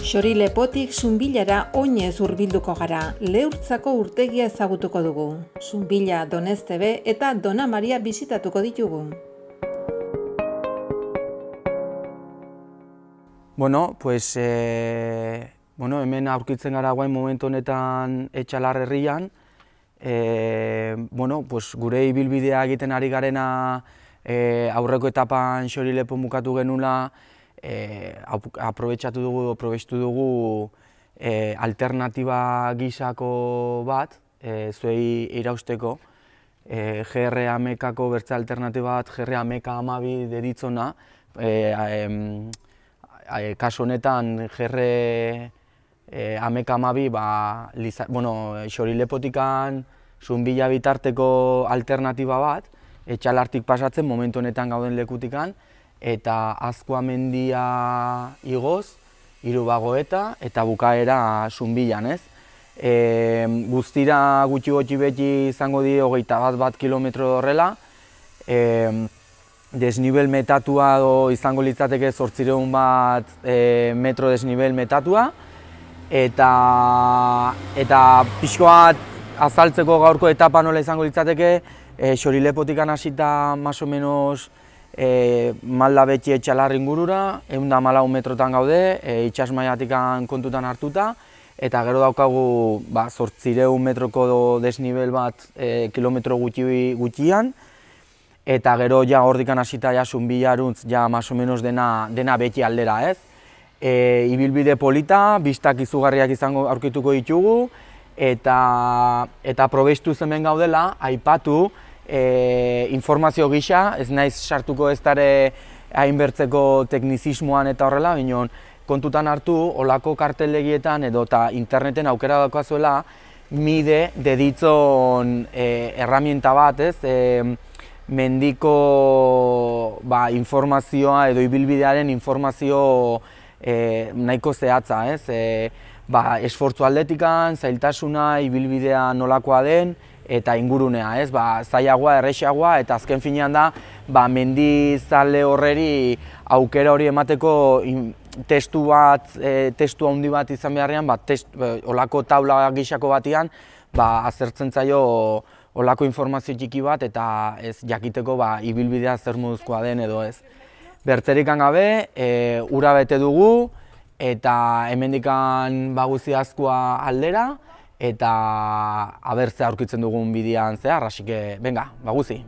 Xorilepotik Zunbilara oinez hurbilduko gara, Leurtzako urtegia ezagutuko dugu. Zunbila, Doneztebe eta Dona Maria bisitatuko ditugu. Hemen aurkitzen gara guain momentu honetan Etxalar herrian. Gure ibilbidea egiten ari garena aurreko etapan Xorilepo bukatu genula, aprobetxatu dugu alternatiba gisako bat, zuei irausteko. GR-AMK-ko bertze alternatiba bat, GR-AMK-12 deritzona. Kasu honetan GR-AMK-12 Xorilepotikan Zunbila bitarteko alternatiba bat, Etxalartik pasatzen momentu honetan gauden lekutikan, eta Azkoa mendia igoz, Irubagoeta eta bukaera Zunbilan, ez? Guztira gutxi beti izango di 21 kilometro horrela. Desnibel metatua izango litzateke 800 metro desnibel metatua. Eta pixko bat azaltzeko gaurko etapa nola izango litzateke, Xorilepotikan hasita más o menos Malda Betxi Etxalar ingurura, 114 metrotan gaude, itsasmailatik kontutan hartuta, eta gero daukagu 800 metroko desnibel bat kilometro gutxian, eta gero ja hordikan hasita Zunbilaruntz más o menos dena Betxi aldera, ez? Ibilbide polita, bistak izugarriak izango aurkituko ditugu, eta probeistu hemen gaudela, aipatu informazio gisa, ez naiz sartuko ez dare hainbertzeko teknizismoan eta horrela, baina kontutan hartu, olako kartelegietan edo eta interneten aukera daukazuela, MIDE deditzon erramienta bat, ez? Mendiko informazioa edo ibilbidearen informazio nahiko zehatza, ez? Esfortzu atletikan, zailtasuna, ibilbidea nolakoa den, eta ingurunea, ez? Zailagoa, errexagoa, eta azken finean da, mendizale horreri aukera hori emateko testu handi bat izan beharrean, olako taula gisako batian, azertzen zaio olako informazio txiki bat, eta ez jakiteko ibilbidea zer moduzkoa den edo ez. Bertzerikan gabe, ura bete dugu, eta hemendikan baguzi Azkoa aldera, eta abertzea aurkitzen dugun bidean zehar, hasike, venga, baguzi!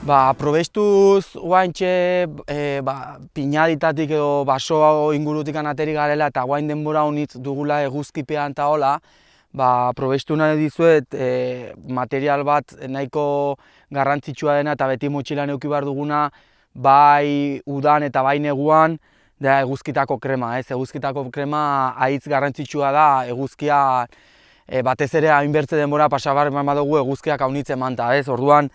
Probestuz guaintxe pinaditatik edo baso ingurutik ateri garela eta guain denbora honitz dugula eguzkipean eta hola, probestu nahi dizuet material bat nahiko garrantzitsua dena eta beti motxilan eduki behar duguna bai udan eta bai neguan da eguzkitako krema. Eguzkitako krema haitz garrantzitsua da eguzkia batez ere hainbertze denbora pasabar badugu eguzkiak haunitze emanta. Orduan,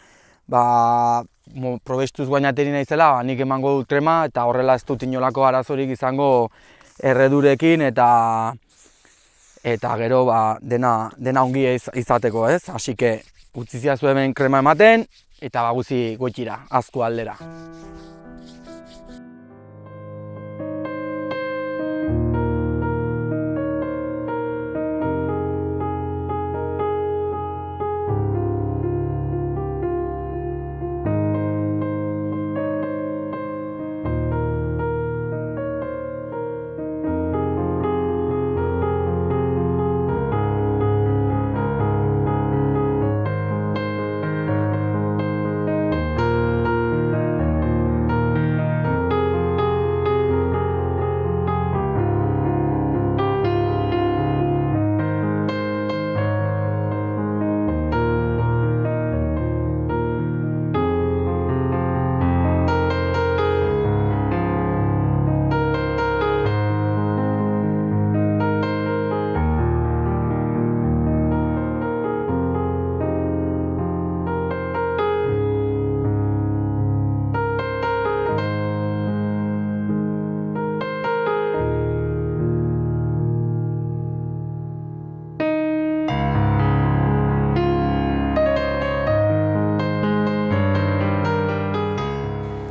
probestuz guainateri naizela, nik emango dut krema eta horrela ez dut inolako arazorik izango erredurekin eta gero dena ongi izateko, Así que utzi ziazu hemen krema ematen eta guzi goitira, azku aldera.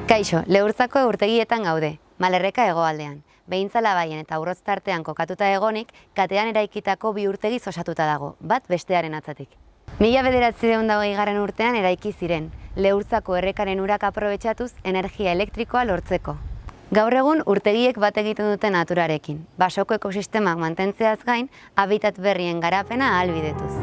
Kaixo, Leurzako urtegietan gaude, Malerreka hegoaldean. Behintzala baien eta Urrotz tartean kokatuta egonik, katean eraikitako bi urtegiz osatuta dago, bat bestearen atzatik. 1920 urtean eraiki ziren, Leurzako errekaren urak aprobetxatuz energia elektrikoa lortzeko. Gaur egun urtegiek bat egiten duten naturarekin, basoko ekosistemak mantentzeaz gain, habitat berrien garapena ahalbidetuz.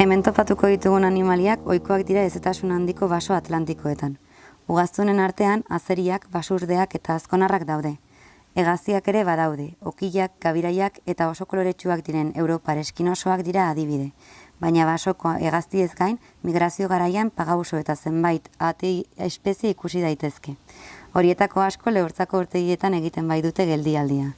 Hemen topatuko ditugun animaliak ohikoak dira hezetasun handiko baso atlantikoetan. Ugaztunen artean azeriak, basurdeak eta azkonarrak daude. Hegaziak ere badaude, okilak, gabiraiak eta oso koloretsuak diren Europar eskinosoak dira adibide. Baina basoko hegaztiez gain, migrazio garaian pagauso eta zenbait atei espezie ikusi daitezke. Horietako asko Leurzako urtegietan egiten bai dute geldialdia.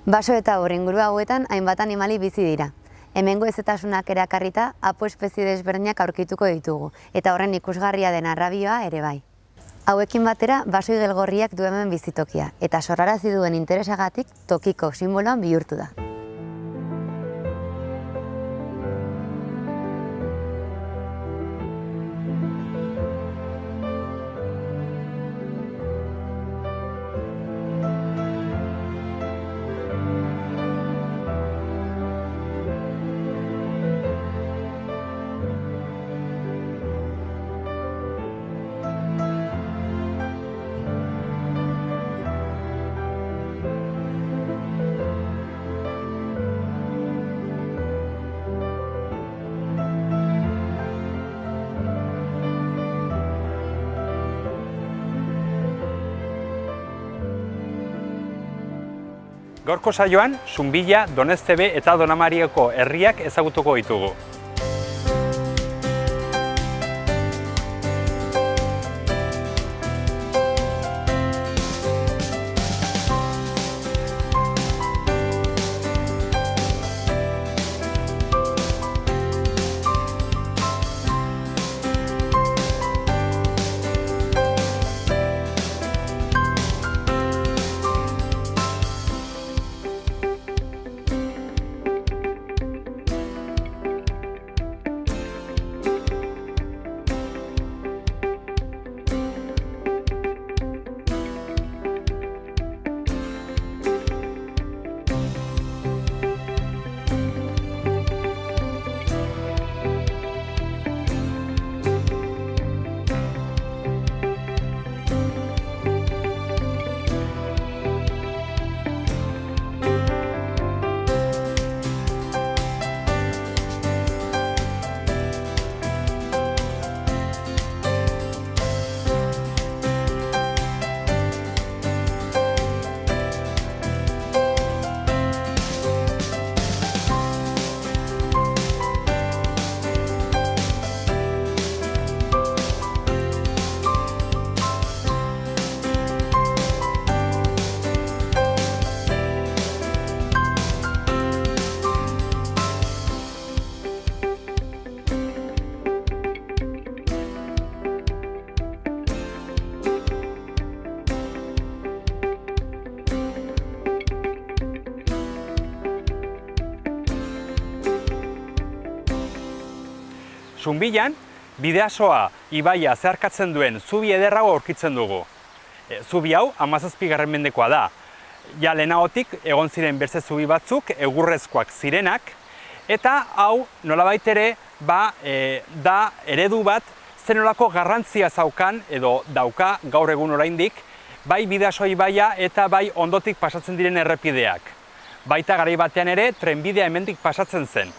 Baso eta hor inguru hauetan hainbat animali bizi dira. Hemengo hezetasunak erakarrita apo espezie desberdinak aurkituko ditugu, eta horren ikusgarria den arrabioa ere bai. Hauekin batera, baso igelgorriak du hemen bizitokia, eta sorrarazi duen interesagatik tokiko simboloan bihurtu da. Gaurko saioan, Zunbila, Doneztebe eta Donamariako herriak ezagutuko ditugu. Zunbilan, Bidasoa ibaia zeharkatzen duen zubi ederrago aurkitzen dugu. Zubi hau 17. mendekoa da. Ja lehenagotik egon ziren beste zubi batzuk, egurrezkoak zirenak, eta hau nolabait ere da eredu bat zenolako garrantzia zaukan edo dauka gaur egun oraindik, bai Bidasoa ibaia eta bai ondotik pasatzen diren errepideak. Baita garai batean ere trenbidea hemendik pasatzen zen.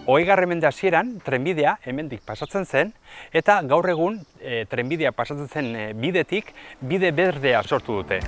20. mende hasieran trenbidea hemendik pasatzen zen, eta gaur egun trenbidea pasatzen zen bidetik bide berdea sortu dute.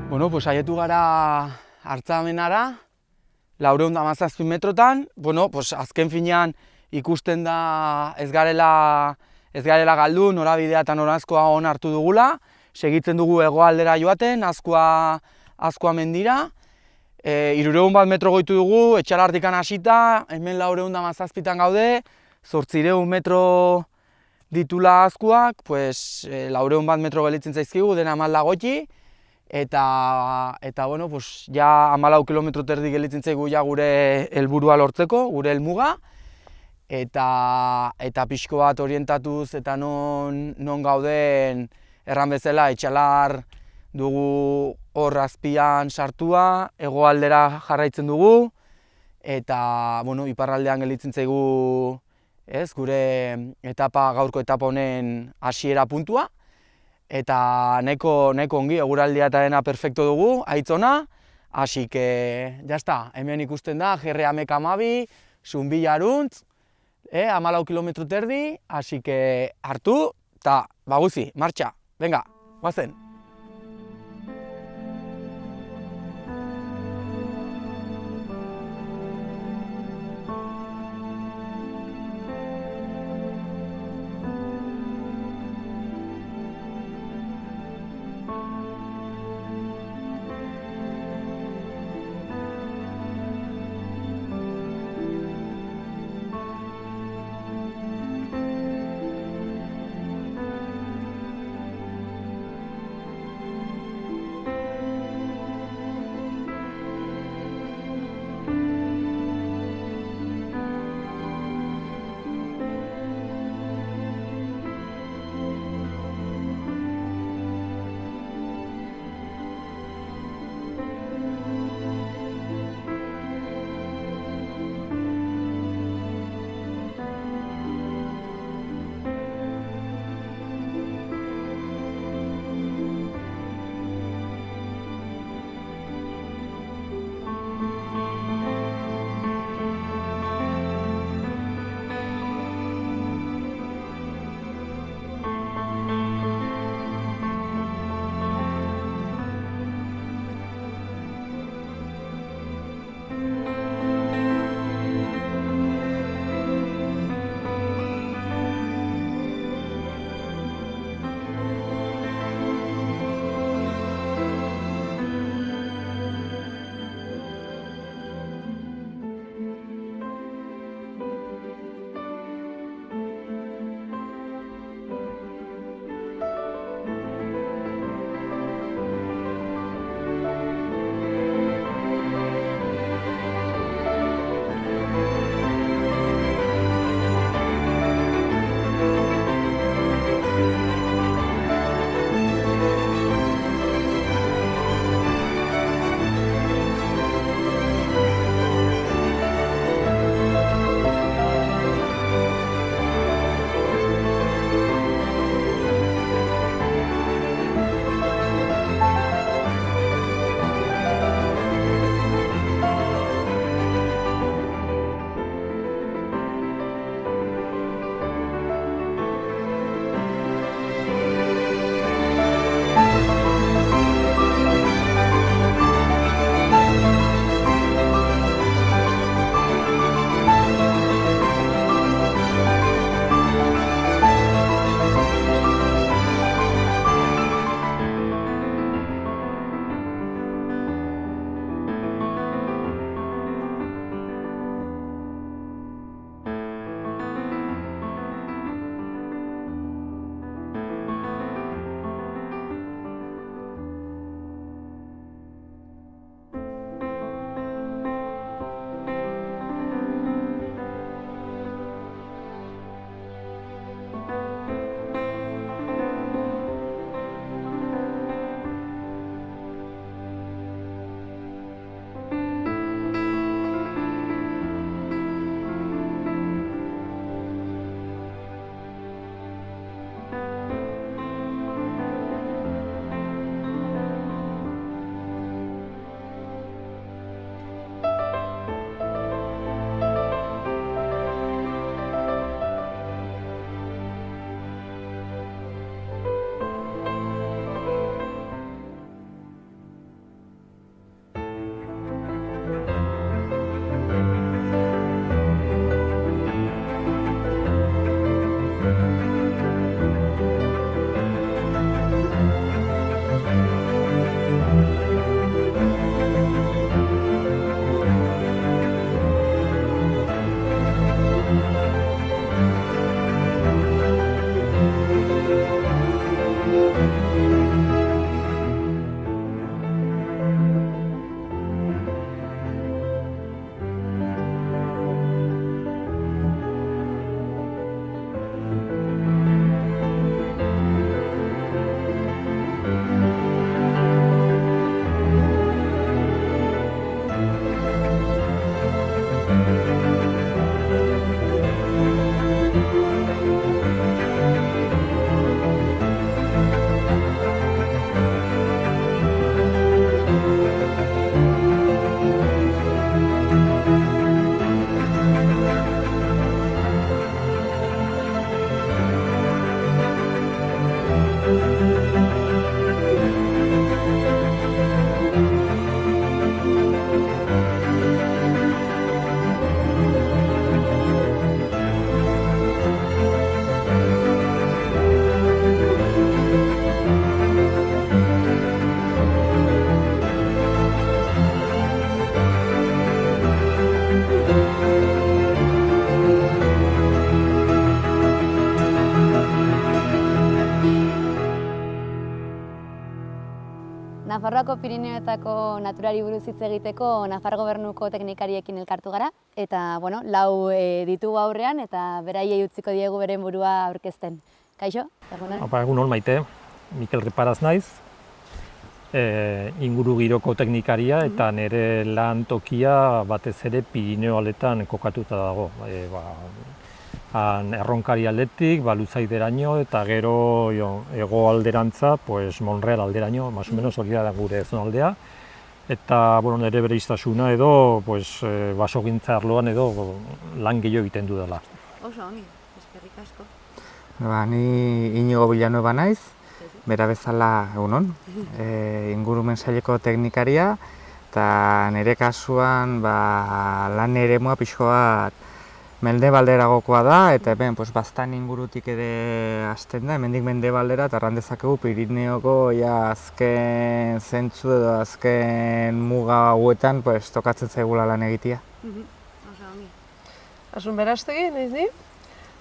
Bueno, pues haietu gara Artzamenara, 417 metrotan. Bueno, pues azken finean ikusten da ez garela galdu, norabidea eta noranzkoa on hartu dugula. Segitzen dugu hegoaldera joaten, Azkoa mendira. 300 metro goitu dugu, Etxalartikan hasita, hemen 417 gaude, 800 metro ditula Azkoak, pues 400 metro gelitzen zaizkigu, dena malda goti. Eta bueno, pues ja 14 kilometro terdi gelitzen zaigu ja gure helburua lortzeko, gure helmuga. Eta pixko bat orientatuz eta non gauden erran bezala Etxalar dugu hor azpian sartua, hegoaldera jarraitzen dugu, eta bueno, iparraldean gelditzen zaigu gure gaurko etapa honen hasiera puntua. Eta nahiko ongi, eguraldia eta dena perfecto dugu, aitzona, así que, jazta, hemen ikusten da, GR12, Zunbillaruntz, 14 kilometro terdi, así que hartu, eta baguzi, martxa, venga, guazen. Nafarroko Pirineoetako naturari buruz hitz egiteko Nafar Gobernuko teknikariekin elkartu gara, eta bueno, 4 ditugu aurrean eta beraiei utziko diegu beren burua aurkezten. Kaixo, egunon? Egunon Maite, Mikel Reparaz naiz, ingurugiroko teknikaria eta nire lan tokia batez ere Pirineo aldetan kokatuta dago. Erronkari aldetik, Luzaideraino eta gero hego alderantza, Monreal alderaino, más o menos hori da gure zonaldea. Eta nire bereiztasuna edo basogintza arloan edo lan gehiago egiten du dela. Oso ongi, eskerrik asko. Ni Inigo Villanueva naiz, bera bezala egunon, ingurumen saileko teknikaria, eta nire kasuan lan eremua pixko bat mendebalderagokoa da, eta Baztan ingurutik ere hasten da, hemendik mendebaldera, eta erran dezakegu Pirineoko azken zentzu edo azken muga hauetan tokatzen zaigula lan egitea. Asun Berastegi, naiz ni?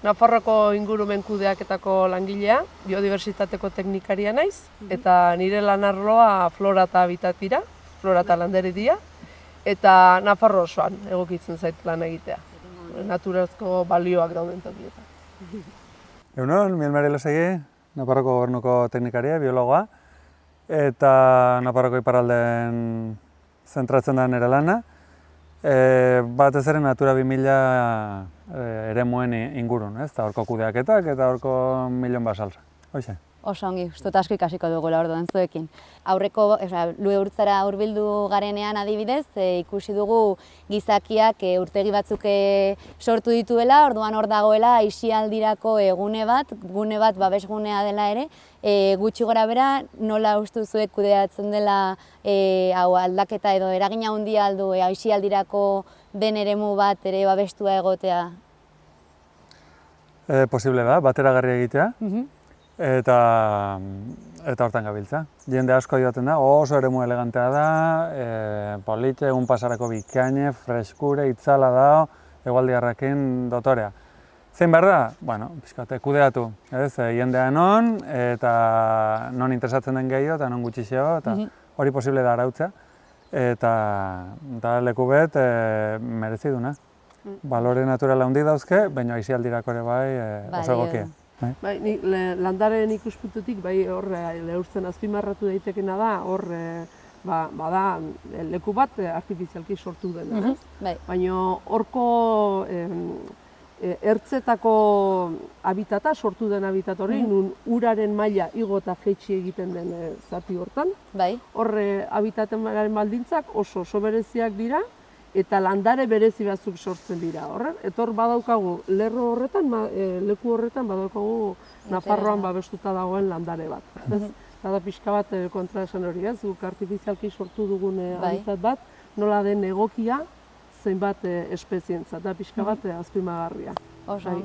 Nafarroko ingurumen kudeaketako langilea, biodibertsitateko teknikaria naiz, eta nire lan arloa flora eta habitat dira, flora eta landare dira, eta Nafarro osoan egokitzen zait lan egitea. Naturazko balioak dauden tokietan. Egunon, Mielmar Elosegi, Nafarroko Gobernuko teknikaria, biologoa, eta Nafarroko iparralden zentratzen da nire lana. Batez ere Natura 2000 eremuen ingurun, eta horko kudeaketak eta horko milion basaltza. Hoxe. Oso ongi, uste asko ikasiko dugula orduan zuekin. Aurreko, Lueurtzara hurbildu garenean adibidez, ikusi dugu gizakiak urtegi batzuk sortu dituela, orduan hor dagoela aisialdirako gune bat babesgunea dela ere, gutxi gora bera, nola uste zuek kudeatzen dela aldaketa edo eragina handia aldu aisialdirako den eremu bat ere babestua egotea? Posible da, bateragarria egitea. Eta hortan gabiltza. Jende asko joaten da, oso eremu elegantea da, politxe, egun pasarako bikaine, freskure, itzala da, egualdiarrakin dotorea. Zein behar da? Bueno, pixkate, kudeatu, jendea non, eta non interesatzen den gehiago, eta non gutxixeo, eta hori posible da arautzea. Eta leku bet merezi duna. Balore naturala handik dauzke, baina aisialdirako ere oso egokia. Ni landaren ikuspuntutik hor Leurtzen azpimarratu daitekena da, hor bada leku bat artifizialki sortu dena. Baina horko ertzetako habitata, sortu den habitat hori, nun uraren maila igo eta jaitsi egiten den zati hortan. Hor habitataren baldintzak oso bereziak dira, eta landare berezi batzuk sortzen dira. Etor badaukagu lerro horretan, leku horretan badaukagu Nafarroan babestuta dagoen landare bat. Eta pixka bat kontra esan hori, guk artifizialki sortu dugun habitat bat, nola den egokia zenbat espezientzat, eta pixka bat azpimagarria. Oso.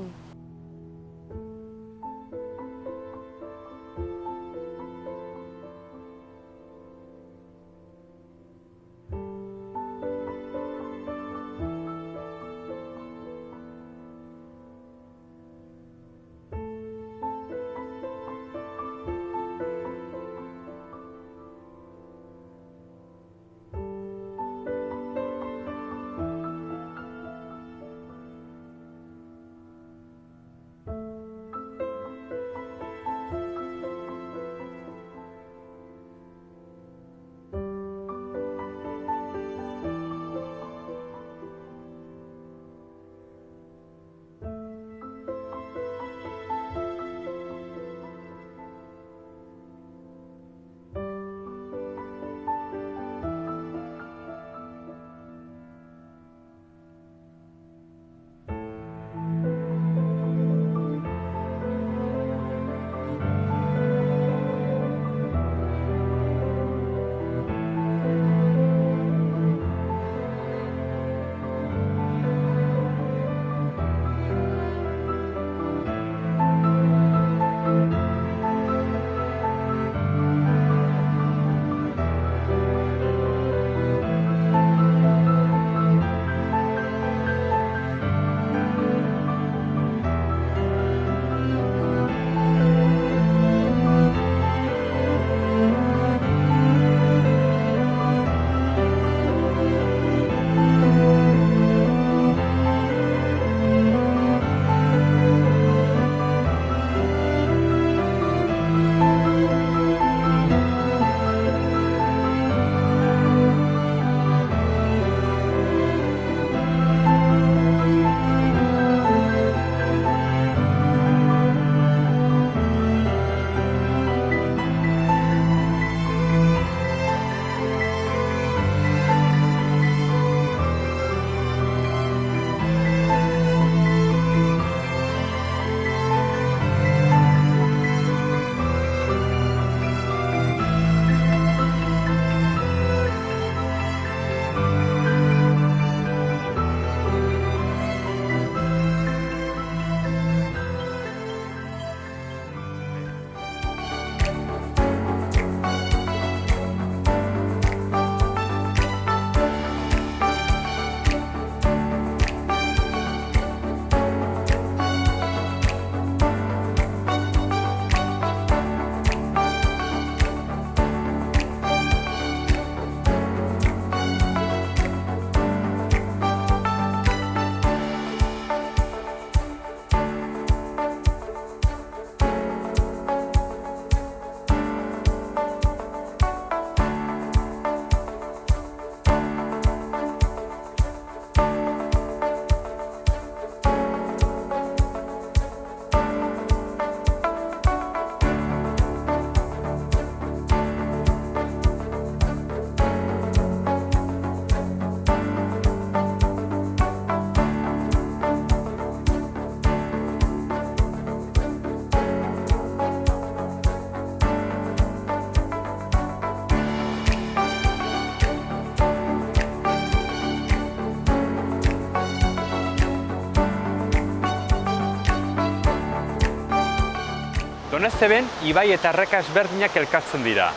Donezteben ibai eta erreka ezberdinak elkartzen dira.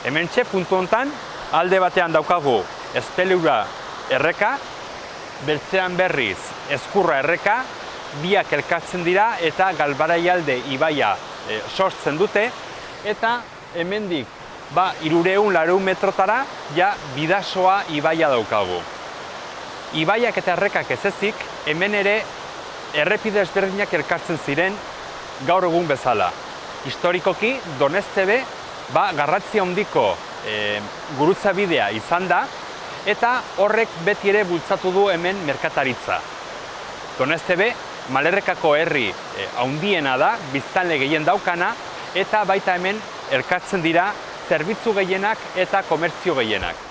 Hementxe puntu hontan alde batean daukagu Ezpelura erreka, beltzean berriz Ezkurra erreka, biak elkartzen dira eta Galbaraialde ibaia sortzen dute, eta hemendik 300 metrotara ja Bidasoa ibaia daukagu. Ibaiak eta errekak ez ezik, hemen ere errepide ezberdinak elkartzen ziren gaur egun bezala. Historikoki Doneztebe garrantzi handiko gurutza bidea izan da, eta horrek beti ere bultzatu du hemen merkataritza. Doneztebe Malerrekako herri handiena da, biztanle gehien daukana, eta baita hemen elkartzen dira zerbitzu gehienak eta komertzio gehienak.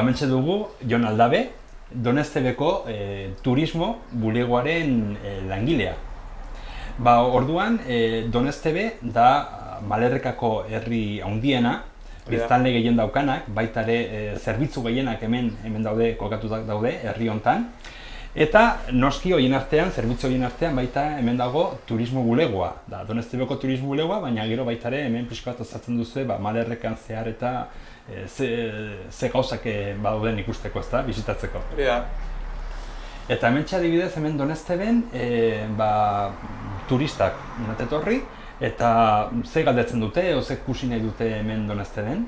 Hementxe dugu Jon Aldabe, Doneztebeko turismo bulegoaren langilea. Orduan, Doneztebe da Malerrekako herri handiena, biztanle gehien daukanak, baita ere zerbitzu gehienak hemen daude, kokatutak daude, herri hontan. Eta noski horien artean, zerbitzu horien artean, baita hemen dago turismo bulegoa. Doneztebeko turismo bulegoa, baina gero baita ere hemen pixka bat osatzen duzu Malerrekan zehar eta ze gauzak badauden ikusteko, ezta, bisitatzeko. Eta hementxe adibidez, hemen Donezteben turistak etorri, eta ze galdetzen dute, edo ze ikusi nahi dute hemen Donezteben?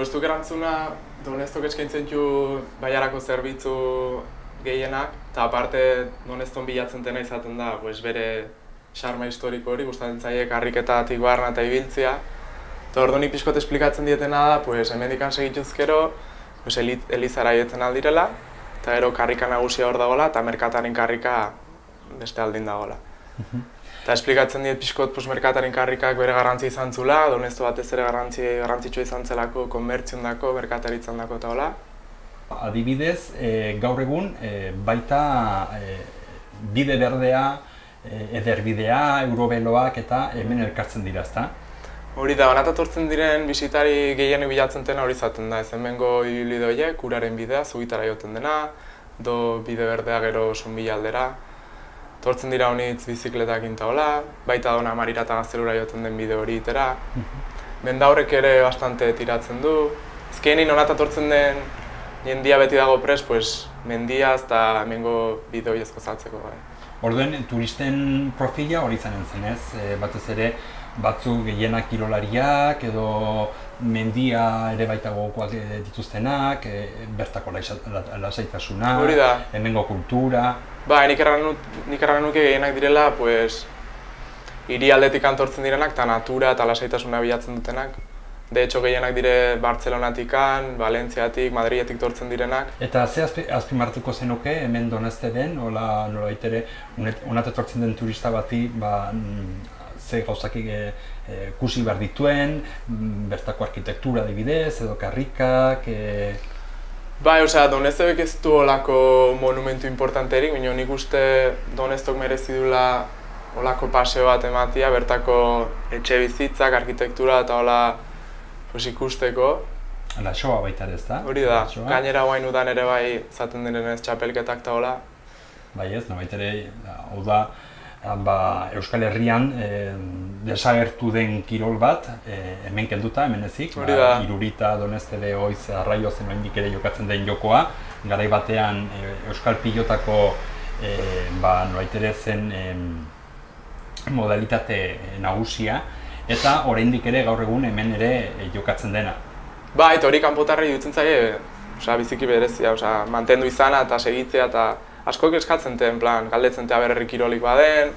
Ez duk erantzuna, Doneztok eskaintzen du baiarako zerbitzu gehienak, eta aparte Donezton bilatzen dena izaten da bere xarma historiko hori, gustatzen zaie karriketatik barna eta ibiltzea. Eta orduan pixkot esplikatzen dietena da, hemendikan segituzkero Elizara ietzen aldirela, eta gero karrika nagusia hor dagoela, eta merkataren karrika beste aldin dagoela. Eta esplikatzen diet pixkot merkataren karrikak bere garrantzi izan zula, Donezto batez ere garrantzitsua izan zelako konbertzion dako, merkataritzan dako eta hola. Adibidez, gaur egun baita bide berdea, ederbidea, eurobeloak eta hemen elkartzen dira, ezta? Hori da, banatortzen diren bisitari gehienek bilatzen dena hori izaten da. Ez hemengo ibili horiek, uraren bidea, zugitara joten dena, do bide berdea gero Sunbila aldera. Tortzen dira honitz bizikletak eta hola, baita Dona Marira eta Gaztelura joten den bide hori itera. Menda horrek ere bastante tiratzen du. Ezkenin honata tortzen den jendia beti dago pres, mendiaz eta hemengo bide hori ezkozatzeko. Orduen, turisten profila hori izanen zen, ez? Batez ere, batzuk gehienak kirolariak edo mendia ere baita gogokoak dituztenak, bertako lasaitasuna, hemengo kultura. Nik erran nuke gehienak direla, hiri aldetik antortzen direnak eta natura eta lasaitasuna bilatzen dutenak. De hecho, gehienak dire Bartzelonatikan, Valentziatik, Madriletik tortzen direnak. Eta ze azpimartuko zenuke hemen Donezteben, nola baitere, honat etortzen den turista bati, ze gauzak ikusi behar dituen, bertako arkitektura adibidez, edo karrikak... Doneztebek ez du olako monumentu importanterik, baina nik uste Doneztok merezi duela olako paseo bat ematia, bertako etxe bizitzak, arkitektura eta hola ikusteko. Lasoa baita ere, ezta? Hori da, gainera guain udan ere bai zaten direnez txapelketak eta hola. Bai ez, nabait ere, hau da, Euskal Herrian desagertu den kirol bat, hemen kenduta, hemen ezik, Irurita, Doneztebe, Oiz, Arraio zen oraindik ere jokatzen den jokoa, garai batean Euskal Pilotako nolait ere zen modalitate nagusia, eta oraindik ere gaur egun hemen ere jokatzen dena. Ba, eta hori kanpotarrei dutzen zaie, biziki berezia, mantendu izana eta segitzea eta askoek eskatzen ten, galdetzen tea berri kirolik baden,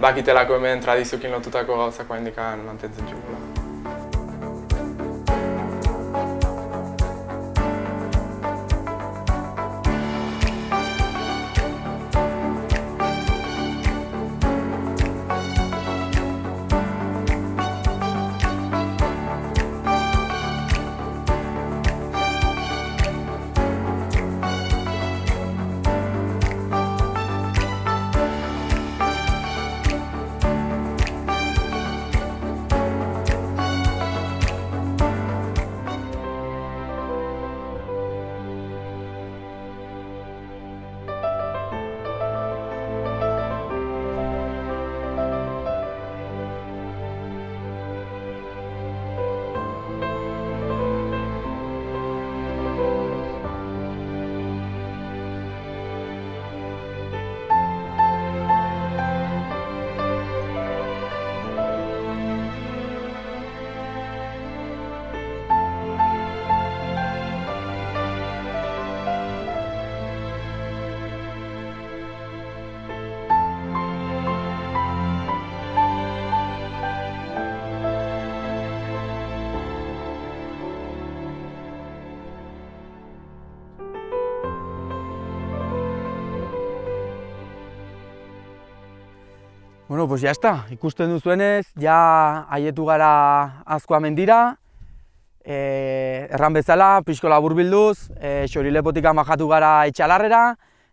bakitelako hemen tradiziokin lotutako gauzako handikan mantentzen txukula. Bueno, pues ya está, ikusten duzuenez, ja haietu gara Azkoa mendira. Erran bezala, pixko laburbilduz, Xorilepotikan bajatu gara Etxalarrera,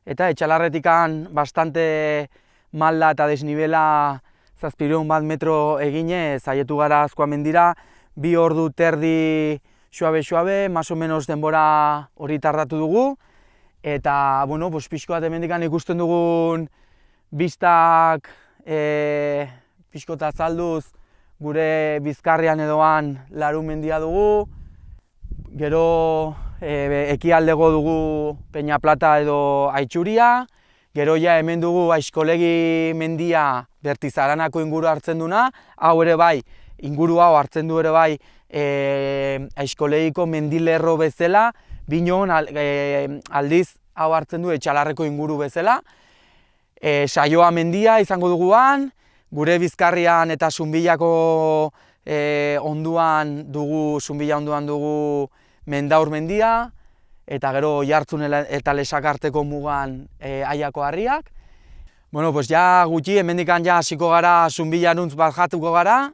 eta Etxalarretikan bastante malda eta desnibela 700 metro eginez haietu gara Azkoa mendira. 2 ordu terdi suabe, más o menos denbora hori tardatu dugu. Eta, bueno, pues pixko bat hemendikan ikusten dugun bistak pixko eta azalduz gure Bizkarrian edoan Laru mendia dugu. Gero ekialdego dugu Peña Plata edo Aitxuria. Gero ja hemen dugu Aizkolegi mendia Bertizaranako inguru hartzen duna. Hau ere bai, inguru hau hartzen du ere bai Aizkolegiko mendilerro bezala. Binon aldiz hau hartzen du Etxalarreko inguru bezala. Saioa mendia izango duguan, gure Bizkarrian eta Zunbillako onduan dugu Mendaur mendia, eta gero Oiartzun eta Lesakarteko mugan Aiako harriak. Bueno, pues ja gutxi, hemendikan ja hasiko gara Zunbillaruntz bajatuko gara,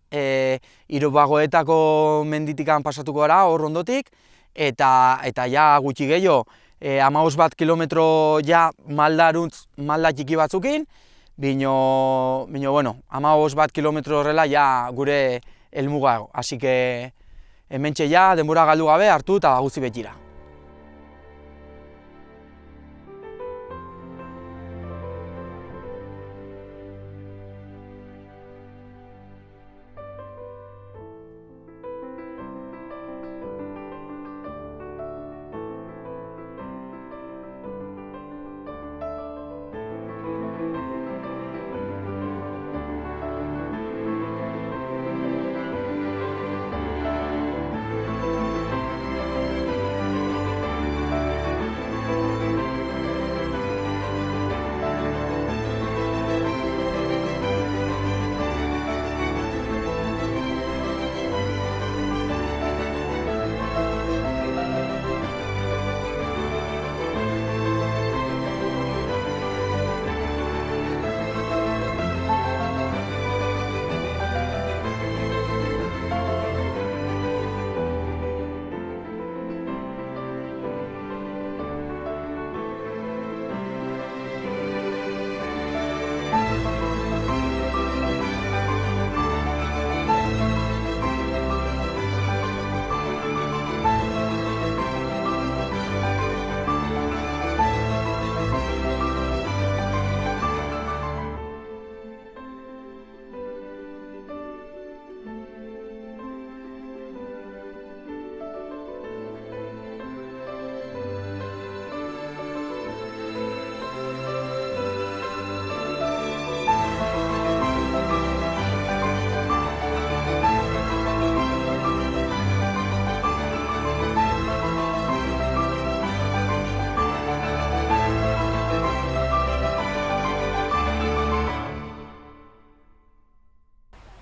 Irubagoetako menditikan pasatuko gara, hor ondotik, eta ja gutxi gehiago. 15 kilometro ja maldaruntz, malda txiki batzukin, bino, bueno, 15 kilometro horrela ja gure helmuga. Así que hementxe ja denbora galdu gabe hartu eta guzti betira.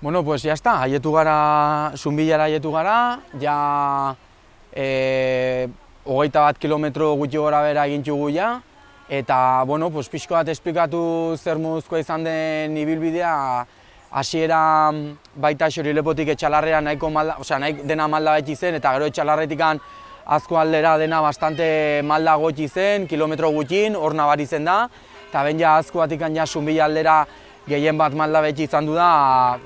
Bueno, pues ya está, haietu gara, Zunbilara haietu gara, ja 21 kilometro gutxi gora bera egintxugu ja, eta, bueno, pues pixko bat esplikatu zer moduzkoa izan den ibilbidea, hasiera baita Xorilepotik Etxalarrera nahiko dena malda gaitxi zen, eta gero Etxalarretik azko aldera dena bastante malda gotxi zen, kilometro gutxin, hor nabari zen da, eta ben ja azko batik ja Zunbila aldera gehien bat malda betxi izan du da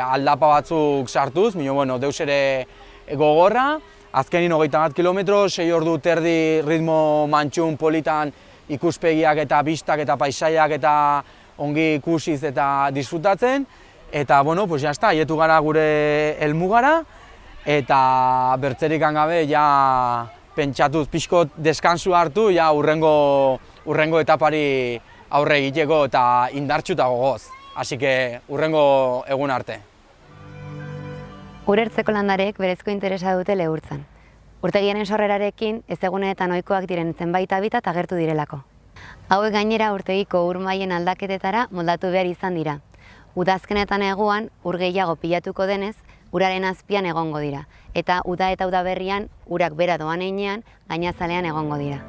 aldapa batzuk sartuz, baina bueno, deus ere gogorra. Azkenin 21 kilometro, 6 ordu terdi ritmo mantxun politan ikuspegiak eta bistak eta paisaiak eta ongi ikusiz eta disfrutatzen. Eta, bueno, pues ya está, haietu gara gure helmugara eta bertzerik gabe ja pentsatuz pixko deskansu hartu ja urrengo etapari aurre egiteko eta indartsu eta gogoz. Así que urrengo egun arte. Urertzeko landarek berezko interesa dute Leurtzan. Urtegiaren sorrerarekin ezeguneetan ohikoak diren zenbait habitat agertu direlako. Hauek gainera urtegiko ur mailen aldaketetara moldatu behar izan dira. Udazkenetan eguan ur gehiago pilatuko denez, uraren azpian egongo dira, eta uda eta udaberrian urak bera doan heinean gainazalean egongo dira.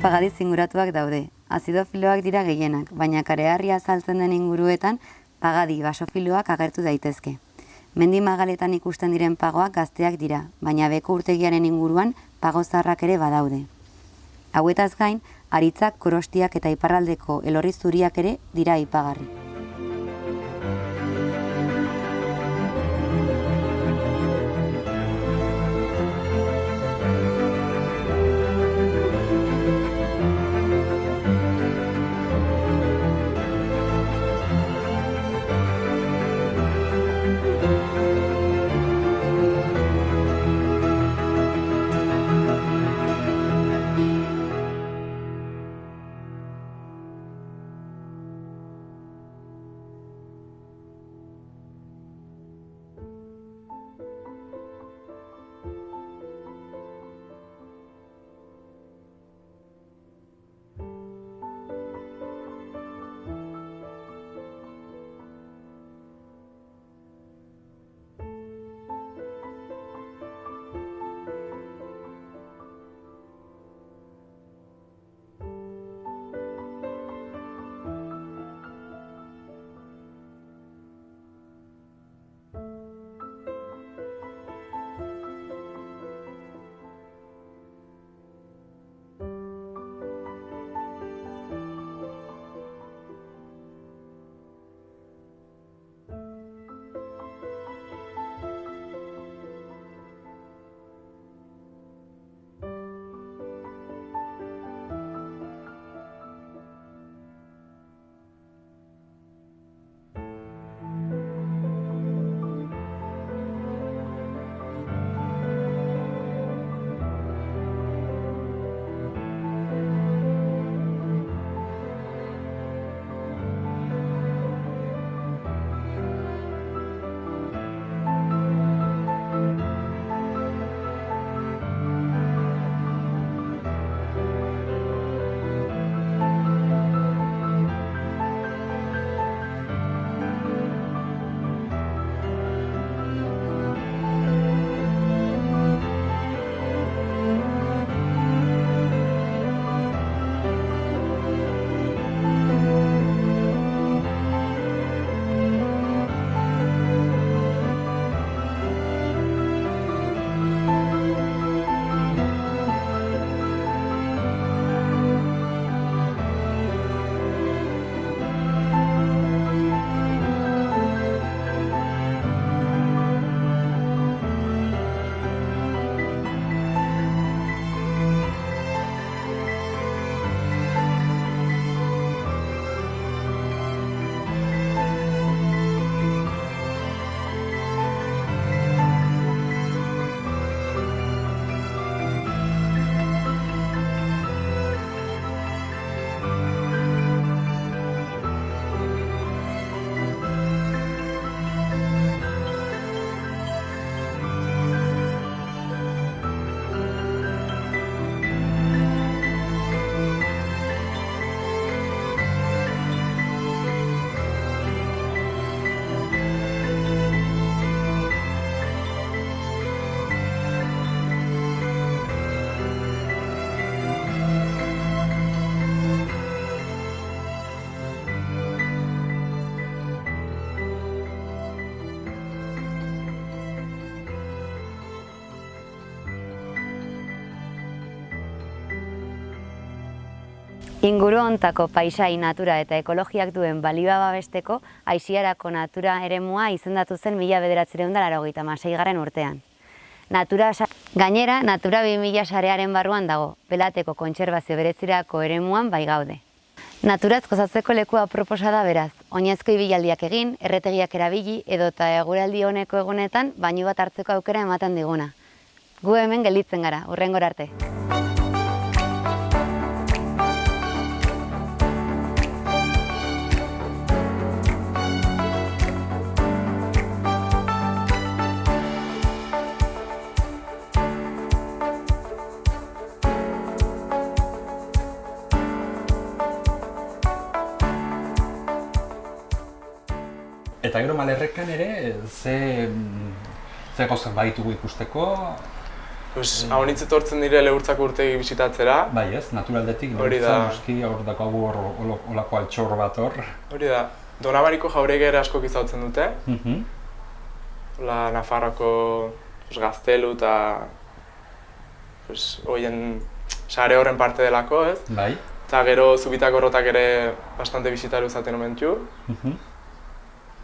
Pagadiz inguratuak daude. Azidofiloak dira gehienak, baina kareharria azaltzen den inguruetan pagadi basofiloak agertu daitezke. Mendi magaletan ikusten diren pagoak gazteak dira, baina beko urtegiaren inguruan pago zaharrak ere badaude. Hauetaz gain, aritzak, korostiak eta iparraldeko elorri zuriak ere dira aipagarri. Inguru hontako paisai, natura eta ekologiak duen balioa babesteko Aixiarako natura eremua izendatu zen 1986 urtean. Gainera, Natura 2000 sarearen barruan dago, Belateko kontserbazio berezirako eremuan bai gaude. Naturaz gozatzeko leku aproposa da beraz, oinezko ibilaldiak egin, erretegiak erabili edota eguraldi honeko egunetan bainu bat hartzeko aukera ematen diguna. Gu hemen gelditzen gara, hurrengora arte. Eta gero Malerrekan ere, ze gozak baditugu ikusteko? Haunitz etortzen dire Leurtzako urtegi bisitatzera. Bai ez, naturaldetik, Leurtza, noski, hor dakagu olako altxor bat hor. Hori da, Donamariko jaureger askok izautzen dute. Nafarroko gaztelu eta horien sare horren parte delako, ez? Bai. Eta gero Zubitako rotak ere bastante bisitaru izaten omentxu.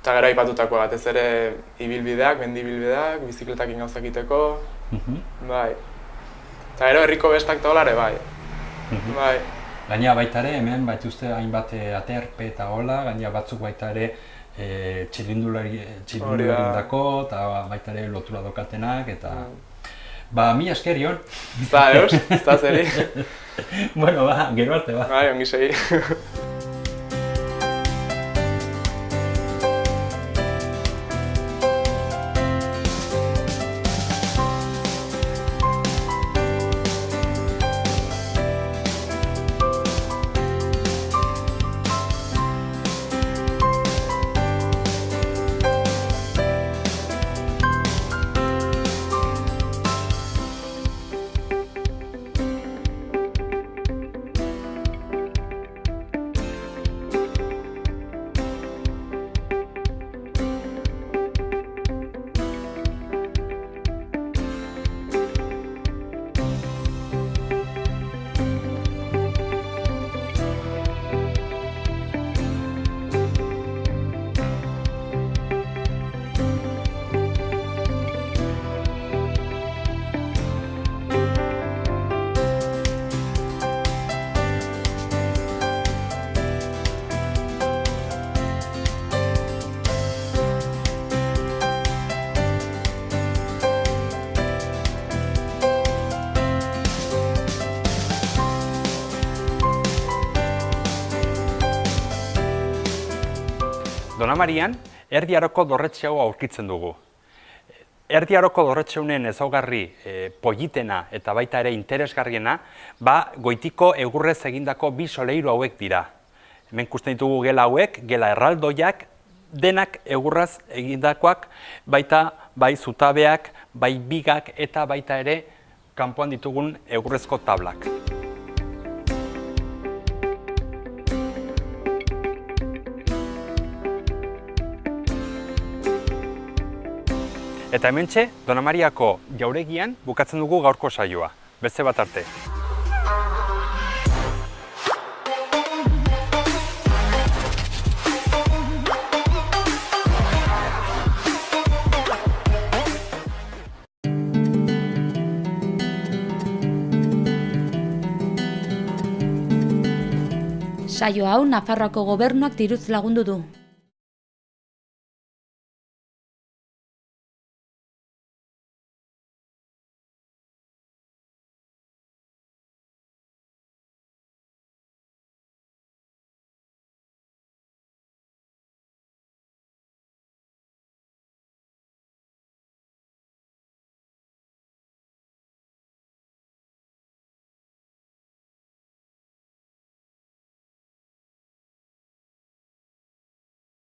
Eta gero aipatutako batez ere ibilbideak, mendibilbideak, bizikletak gauzak egiteko. Bai. Eta gero herriko bestak eta holare, bai. Bai. Gainera baita ere, hemen baituzte hainbat aterpe eta hola, gainera batzuk baita ere txirrindularindako eta baita ere lotura dokatenak eta... Ba, mila esker, Ion. Zta, eus? Zta zeri. Bueno, ba, gero arte, ba. Bai, ongi segi. Donamarian, Erdi Aroko dorretxe hau aurkitzen dugu. Erdi Aroko dorretxe honen ezaugarri politena eta baita ere interesgarriena, goitiko egurrez egindako bi soleiru hauek dira. Hemen ikusten ditugu gela hauek, gela erraldoiak, denak egurraz egindakoak, baita bai zutabeak, bai bigak eta baita ere kanpoan ditugun egurrezko tablak. Eta hementxe, Donamariako jauregian bukatzen dugu gaurko saioa. Beste bat arte. Saio hau Nafarroako gobernuak diruz lagundu du.